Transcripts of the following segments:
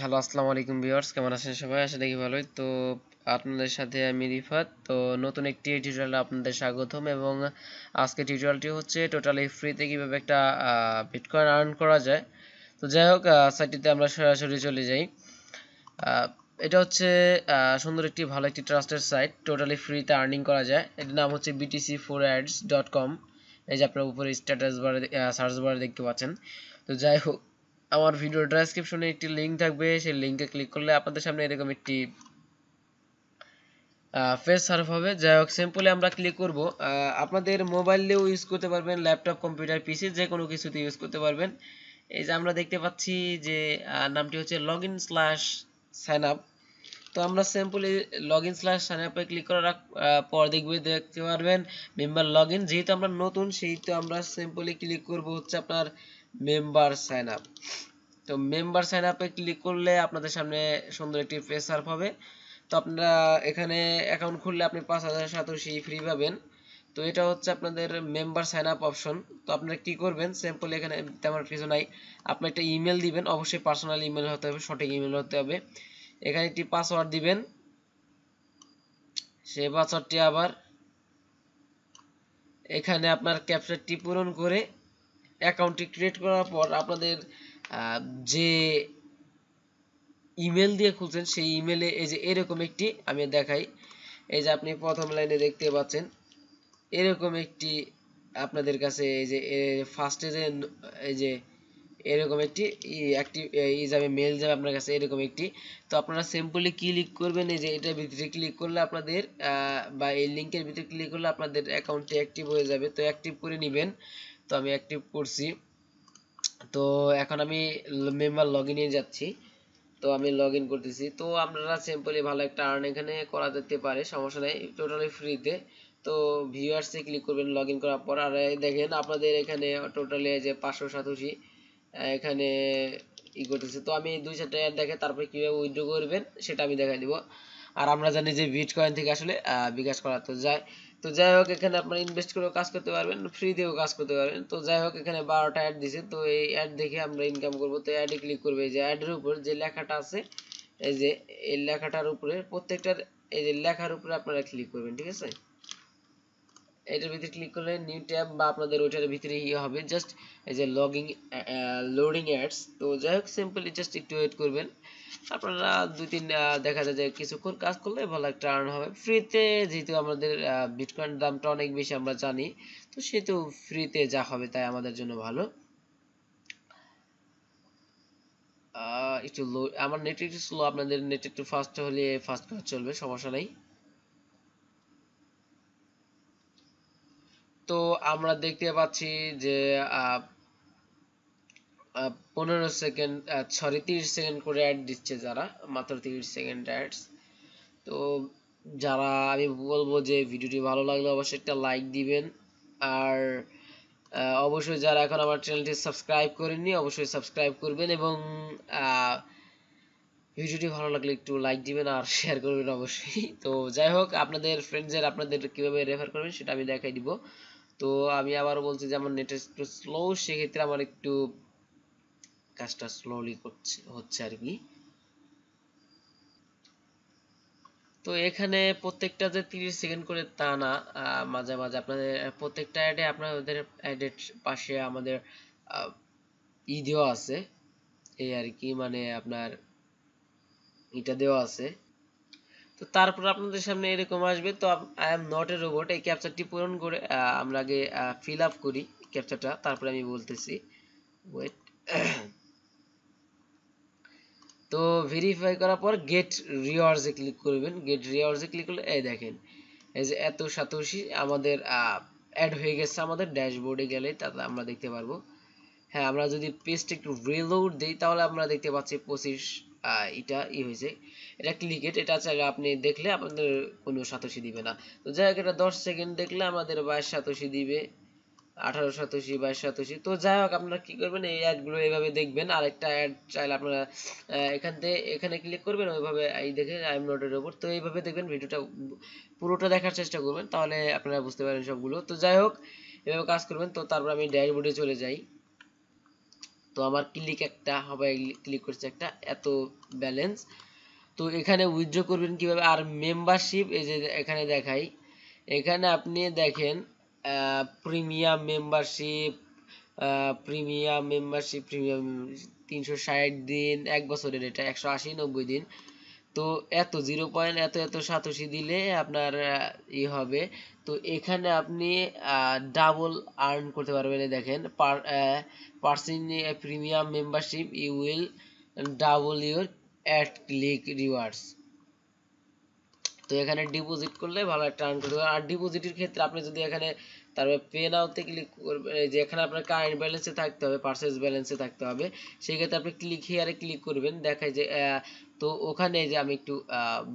Hello, আসসালামু আলাইকুম viewers, কেমন আছেন সবাই? আশা দেখি ভালোই। তো আপনাদের সাথে আমি রিফাত। তো নতুন একটি টিউটোরিয়ালে আপনাদের স্বাগতম। এবং আজকে টিউটোরিয়ালটি হচ্ছে টোটালি ফ্রিতে কিভাবে একটা বিটকয়েন আর্ন করা যায়। তো যাই হোক, সাইটটিতে আমরা সরাসরি চলে যাই। এটা হচ্ছে সুন্দর একটি ভালো একটি ট্রাস্টেড সাইট, টোটালি ফ্রিতে আর্নিং করা যায়। এটার নাম হচ্ছে btc4ads.com। এই যে আপনার উপরে স্ট্যাটাস বারে সার্চ বারে দেখতে পাচ্ছেন। তো যাই হোক, আমার ভিডিও ডেসক্রিপশনে একটি লিঙ্ক থাকবে, সেই লিঙ্কে ক্লিক করলে আপনাদের সামনে এরকম একটি পেজ সার্ভ হবে। যাই হোক, সিম্পলি আমরা ক্লিক করব। আপনাদের মোবাইলেও ইউজ করতে পারবেন, ল্যাপটপ, কম্পিউটার, পিসি যে কোনো কিছুতে ইউজ করতে পারবেন। এই যে আমরা দেখতে পাচ্ছি যে নামটি হচ্ছে login/signup। তো আমরা সিম্পলি login/signup এ ক্লিক করার পর দেখতে পারবেন মেম্বার লগইন। যেহেতু আমরা নতুন, সেহেতু আমরা সিম্পলি ক্লিক করব হচ্ছে আপনার মেম্বার সাইন আপ। তো মেম্বার সাইন আপে ক্লিক করলে আপনাদের সামনে সুন্দর একটি পেজ সার্ভ হবে। তো আপনারা এখানে অ্যাকাউন্ট খুললে আপনি 5000 সাতোশি ফ্রি পাবেন। তো এটা হচ্ছে আপনাদের মেম্বার সাইন আপ অপশন। তো আপনারা কি করবেন, সিম্পলি এখানে তেমন কিছু নাই, আপনি একটা ইমেল দিবেন, অবশ্যই পার্সোনাল ইমেল হতে হবে, সঠিক ইমেল হতে হবে। এখানে একটি পাসওয়ার্ড দিবেন, সেই পাসওয়ার্ডটি আবার এখানে আপনার ক্যাপচারটি পূরণ করে অ্যাকাউন্টটি ক্রিয়েট করার পর আপনাদের যে ইমেল দিয়ে খুলছেন সেই ইমেলে এই যে এরকম একটি আমি দেখাই। এই যে আপনি প্রথম লাইনে দেখতে পাচ্ছেন এরকম একটি আপনাদের কাছে এই যে ফার্স্টে যে এই যে এরকম একটি যাবে, মেল যাবে আপনার কাছে এরকম একটি। তো আপনারা সিম্পলি ক্লিক করবেন, এই যে এটার ভিতরে ক্লিক করলে আপনাদের বা এই লিংকের ভিতরে ক্লিক করলে আপনাদের অ্যাকাউন্টটি অ্যাক্টিভ হয়ে যাবে। তো অ্যাক্টিভ করে নেবেন। তো আমি অ্যাক্টিভ করছি। তো এখন আমি মেম্বার লগইনে যাচ্ছি। তো আমি লগ ইন করতেছি। তো আপনারা সিম্পলি ভালো একটা আর্ন এখানে করা যেতে পারে, সমস্যা নেই, টোটালি ফ্রিতে। তো ভিউয়ার্সে ক্লিক করবেন লগ ইন করার পর। আর এই দেখেন আপনাদের এখানে টোটালি যে 587 এখানে করতেছে। তো আমি 2-4টা অ্যাড দেখে তারপরে কিভাবে উইথড্র করবেন সেটা আমি দেখাই দিব। আর আমরা জানি যে বিটকয়েন থেকে আসলে বিকাশ করা। তো যাই হোক, এখানে আপনারা ইনভেস্ট করেও কাজ করতে পারবেন, ফ্রিতেও কাজ করতে পারবেন। তো যাই হোক, এখানে 12টা অ্যাড দিছে। তো এই অ্যাড দেখে আমরা ইনকাম করব। তো অ্যাডে ক্লিক করবে, এই যে অ্যাডের উপর যে লেখাটা আছে, এই যে এই লেখাটার উপরে প্রত্যেকটার এই যে লেখার উপরে আপনারা ক্লিক করবেন, ঠিক আছে? এটার ভিতরে ক্লিক করলে নিউ ট্যাব বা আপনাদের ওইটার ভিতরে হবে জাস্ট এই যে লোডিং অ্যাডস। তো যাই হোক, সিম্পলি জাস্ট একটু ওয়েট করবেন। আপনারা 2-3 দেখা যায় যে কিছুক্ষণ কাজ করলে ভালো একটা আর্ন হবে ফ্রিতে। যেহেতু আমাদের বিটকয়েন দামটা অনেক বেশি আমরা জানি, তো সেহেতু ফ্রিতে যা হবে তাই আমাদের জন্য ভালো। একটু আমার নেট একটু স্লো, আপনাদের নেট একটু ফাস্ট হলে ফাস্ট কাজ চলবে, সমস্যা নাই। তো আমরা দেখতে পাচ্ছি যে 15 সেকেন্ড, সরি 30 সেকেন্ড করে অ্যাড দিচ্ছে যারা, মাত্র 30 সেকেন্ড অ্যাডস। তো যারা, আমি বলবো যে ভিডিওটি ভালো লাগলে অবশ্যই একটা লাইক দিবেন। আর অবশ্যই যারা এখন আমার চ্যানেলটি সাবস্ক্রাইব করেননি অবশ্যই সাবস্ক্রাইব করবেন। এবং ভিডিওটি ভালো লাগলে একটু লাইক দিবেন আর শেয়ার করবেন অবশ্যই। তো যাই হোক, আপনাদের ফ্রেন্ডসদের আপনাদের কিভাবে রেফার করবেন সেটা আমি দেখাই দিব। তো আমি আবারও বলছি যে আমার নেট একটু স্লো, সেক্ষেত্রে আমার একটু কাজটা স্লোলি হচ্ছে আর কি। তো এখানে প্রত্যেকটা যে 30 সেকেন্ড করে তা না, মাঝে মাঝে আপনাদের প্রত্যেকটা অ্যাডে আপনাদের অ্যাডের পাশে আমাদের দেওয়া আছে, এই আর কি, মানে আপনার এটা দেওয়া আছে। তো তারপর আপনাদের সামনে এরকম আসবে। তো I am not a robot, এই ক্যাপচারটি পূরণ করে আমরা আগে ফিল আপ করি ক্যাপচারটা, তারপরে আমি বলতেছি। ওয়েট। তো ভেরিফাই করার পর গেট রিওয়ার্ডসে ক্লিক করবেন। গেট রিওয়ার্ডসে ক্লিক করলে এই দেখেন এই যে এত সাতোশি আমাদের অ্যাড হয়ে গেছে আমাদের ড্যাশবোর্ডে গেলে, তাতে আমরা দেখতে পারবো। হ্যাঁ, আমরা যদি পেজটা একটু রিলোড দিই তাহলে আমরা দেখতে পাচ্ছি 25 এটা হয়েছে। এটা ক্লিকেট, এটা চাইলে আপনি দেখলে আপনাদের কোনো সাতোশি দিবে না। তো যাই হোক, এটা 10 সেকেন্ড দেখলে আমাদের 22 সাতোশি দিবে, 18 সাতোশি, 22 সাতোশি। তো যাই হোক, আপনারা কি করবেন, এই অ্যাডগুলো এইভাবে দেখবেন। আরেকটা অ্যাড চাইলে আপনারা এখানে ক্লিক করবেন, ওইভাবে এই দেখে I am not a robot. তো এইভাবে দেখবেন, ভিডিওটা পুরোটা দেখার চেষ্টা করবেন, তাহলে আপনারা বুঝতে পারবেন সবগুলো। তো যাই হোক, এভাবে কাজ করবেন। তো তারপর আমি ড্যাশবোর্ডে চলে যাই। তো আমার ক্লিক একটা হবে, ক্লিক করছে একটা, এত ব্যালেন্স। তো এখানে উইথড্র করবেন কিভাবে, আর মেম্বারশিপ এই যে এখানে দেখাই, এখানে আপনি দেখেন প্রিমিয়াম মেম্বারশিপ, প্রিমিয়াম 360 দিন, 1 বছরের, এটা 180 90 দিন। তো এত 0. এত এত সাতোশি দিলে আপনার হবে। তো এখানে আপনি ডাবল আর্ন করতে পারবেন। দেখেন purchasing premium membership you will double your ad click rewards. তো এখানে ডিপোজিট করলে ভালো একটা আর্ন করতে পারবেন। আর ডিপোজিটের ক্ষেত্রে আপনি যদি এখানে তারপরে পে নাওতে ক্লিক করবেন, যে এখানে আপনার কারেন্ট ব্যালেন্সে থাকতে হবে, পারচেজ ব্যালেন্সে থাকতে হবে, সেই ক্ষেত্রে আপনি ক্লিক হিয়ারে ক্লিক করবেন। দেখায় যে তো ওখানে যে আমি একটু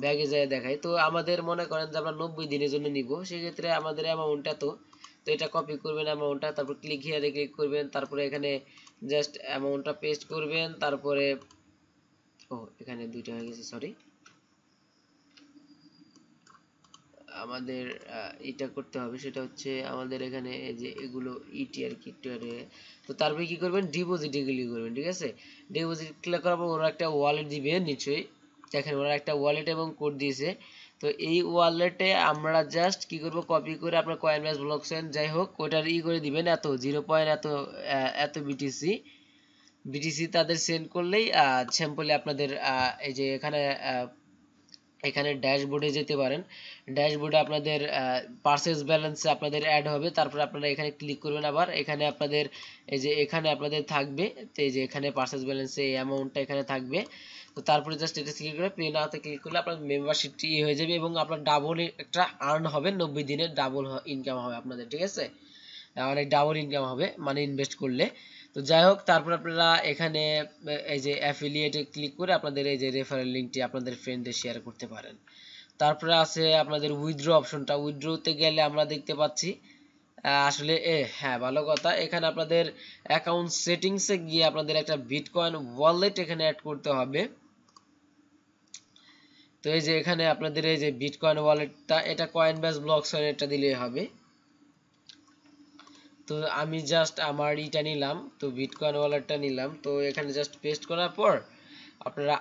ব্যাগে যায় দেখাই, তো আমাদের মনে করেন যে আমরা 90 দিনের জন্য নিব, সেক্ষেত্রে আমাদের অ্যামাউন্টটা তো এটা কপি করবেন অ্যামাউন্টটা, তারপর ক্লিক হিয়ারে ক্লিক করবেন, তারপরে এখানে জাস্ট অ্যামাউন্টটা পেস্ট করবেন, তারপরে এখানে দুইটা হয়ে গেছে, সরি, আমাদের এটা করতে হবে, সেটা হচ্ছে আমাদের এখানে এই যে এগুলো ইটি আর কি, তো তারপরে কি করবেন, ডিপোজিটে ক্লিক করবেন। ঠিক আছে, ডিপোজিট ক্লিক করার পর ওরা একটা ওয়ালেট দিবে নিশ্চয়ই, দেখেন ওরা একটা ওয়ালেট এবং কোড দিয়েছে। তো এই ওয়ালেটে আমরা জাস্ট কি করব, কপি করে আপনার কয়েনবেস ব্লকচেন যাই হোক ওটার করে দিবেন, এত 0. এত বিটিসি তাদের সেন্ড করলেই সিম্পলি আপনাদের এই যে এখানে ড্যাশবোর্ডে যেতে পারেন। ড্যাশবোর্ডে আপনাদের পারচেজ ব্যালেন্সে আপনাদের অ্যাড হবে, তারপর আপনারা এখানে ক্লিক করবেন, আবার এখানে আপনাদের এই যে এখানে আপনাদের থাকবে, তো এই যে এখানে পারচেজ ব্যালেন্সে এই অ্যামাউন্টটা এখানে থাকবে। তো তারপরে জাস্ট এটা সিলেক্ট করে পে নাওতে ক্লিক করলে আপনার মেম্বারশিপটি হয়ে যাবে এবং আপনার ডাবল একটা আর্ন হবে, 90 দিনের ডাবল ইনকাম হবে আপনাদের। ঠিক আছে, অনেক ডাবল ইনকাম হবে মানে ইনভেস্ট করলে। তো যাই হোক, তারপর আপনারা এখানে এই যে অ্যাফিলিয়েটে ক্লিক করে আপনাদের এই যে রেফারেল লিঙ্কটি আপনাদের ফ্রেন্ডদের শেয়ার করতে পারেন। তারপরে আছে আপনাদের উইথড্র অপশনটা, উইথড্রতে গেলে আমরা দেখতে পাচ্ছি আসলে হ্যাঁ ভালো কথা, এখানে আপনাদের অ্যাকাউন্ট সেটিংসে গিয়ে আপনাদের একটা বিটকয়েন ওয়ালেট এখানে অ্যাড করতে হবে। তো এই যে এখানে আপনাদের এই যে বিটকয়েন ওয়ালেটটা, এটা কয়েনবেস ব্লকচেন এটা দিলেই হবে। তো আমি জাস্ট আমার ইটা নিলাম, তো বিটকয়েন ওয়ালেটটা নিলাম, তো এখানে জাস্ট পেস্ট করার পর আপনারা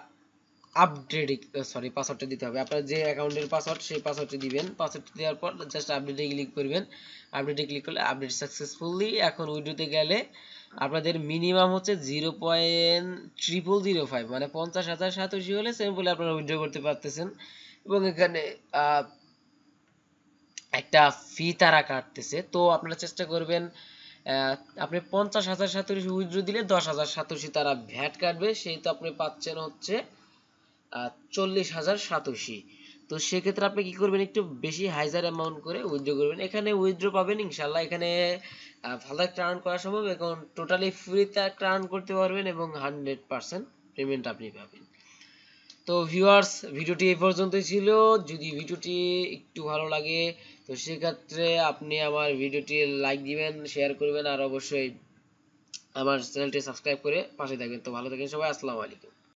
আপডেট, সরি পাসওয়ার্ডটা দিতে হবে, আপনার যে অ্যাকাউন্টের পাসওয়ার্ড সেই পাসওয়ার্ডটা দিবেন। পাসওয়ার্ডটা দেওয়ার পর জাস্ট আপডেটে ক্লিক করবেন। আপডেটে ক্লিক করলে আপডেট সাকসেসফুলি। এখন উইড্রোতে গেলে আপনাদের মিনিমাম হচ্ছে 0.0005 মানে 50,000 সাতোশি হলে সিম্পল আপনারা উইড্রো করতে পারতেছেন। এবং এখানে একটা ফি তারা কাটতেছে, তো আপনারা চেষ্টা করবেন আপনি 50,000 সাতোশি উইথড্র দিলে 10,000 সাতোশি তারা ভ্যাট কাটবে, সেই তো আপনি পাচ্ছেন হচ্ছে 40,000 সাতোশি। তো সেক্ষেত্রে আপনি কি করবেন, একটু বেশি হাইজার অ্যামাউন্ট করে উইথড্র করবেন। এখানে উইথড্র পাবেন ইনশাল্লাহ, এখানে ভালো একটা আর্ন করা সম্ভব, এখন টোটালি ফ্রিতে একটা আর্ন করতে পারবেন এবং 100% পেমেন্ট আপনি পাবেন। তো ভিউয়ার্স, ভিডিওটি এই পর্যন্তই ছিল। যদি ভিডিওটি একটু ভালো লাগে তো সেক্ষেত্রে আপনি আমার ভিডিওটি লাইক দিবেন, শেয়ার করবেন, আর অবশ্যই আমার চ্যানেলটি সাবস্ক্রাইব করে পাশে থাকবেন। তো ভালো থাকেন সবাই, আসসালামু আলাইকুম।